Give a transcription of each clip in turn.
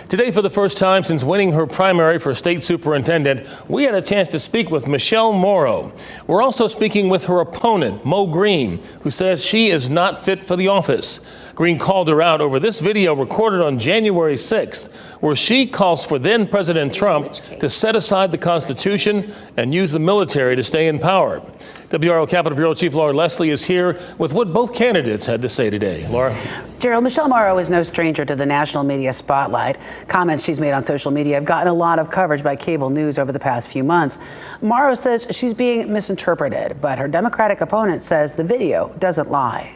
Today, for the first time since winning her primary for state superintendent, we had a chance to speak with Michele Morrow. We're also speaking with her opponent, Mo Green, who says she is not fit for the office. Green called her out over this video recorded on January 6th, where she calls for then President Trump to set aside the Constitution and use the military to stay in power. WRAL Capitol Bureau Chief Laura Leslie is here with what both candidates had to say today. Laura. Gerald, Michele Morrow is no stranger to the national media spotlight. Comments she's made on social media have gotten a lot of coverage by cable news over the past few months. Morrow says she's being misinterpreted, but her Democratic opponent says the video doesn't lie.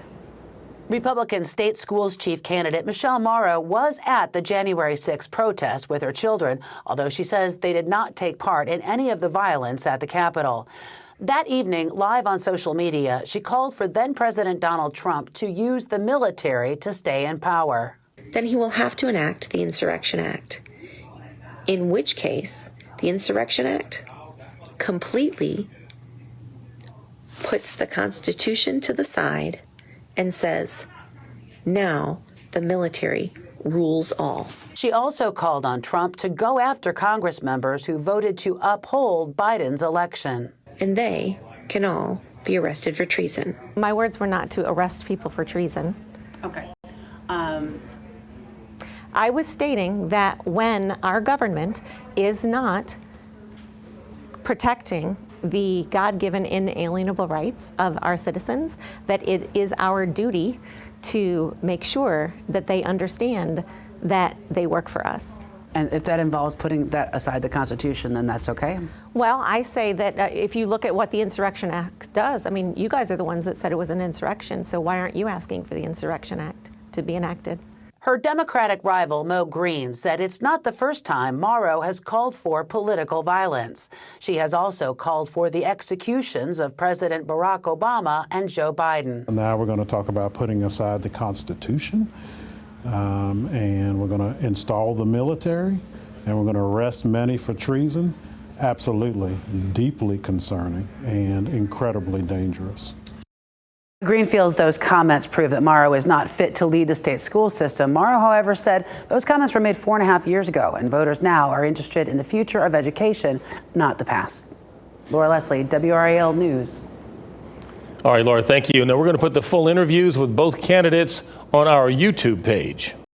Republican state schools chief candidate Michele Morrow was at the January 6th protest with her children, although she says they did not take part in any of the violence at the Capitol. That evening, live on social media, she called for then-President Donald Trump to use the military to stay in power. Then he will have to enact the Insurrection Act, in which case the Insurrection Act completely puts the Constitution to the side and says, now the military rules all. She also called on Trump to go after Congress members who voted to uphold Biden's election. And they can all be arrested for treason. My words were not to arrest people for treason. Okay. I was stating that when our government is not protecting the God-given inalienable rights of our citizens, that it is our duty to make sure that they understand that they work for us. And if that involves putting that aside the Constitution, then that's okay? Well, I say that if you look at what the Insurrection Act does, I mean, you guys are the ones that said it was an insurrection, so why aren't you asking for the Insurrection Act to be enacted? Her Democratic rival, Mo Green, said it's not the first time Morrow has called for political violence. She has also called for the executions of President Barack Obama and Joe Biden. Now we're going to talk about putting aside the Constitution, and we're going to install the military, and we're going to arrest many for treason. Absolutely, deeply concerning and incredibly dangerous. Green feels those comments prove that Morrow is not fit to lead the state school system. Morrow, however, said those comments were made 4.5 years ago, and voters now are interested in the future of education, not the past. Laura Leslie, WRAL News. All right, Laura, thank you. Now we're going to put the full interviews with both candidates on our YouTube page.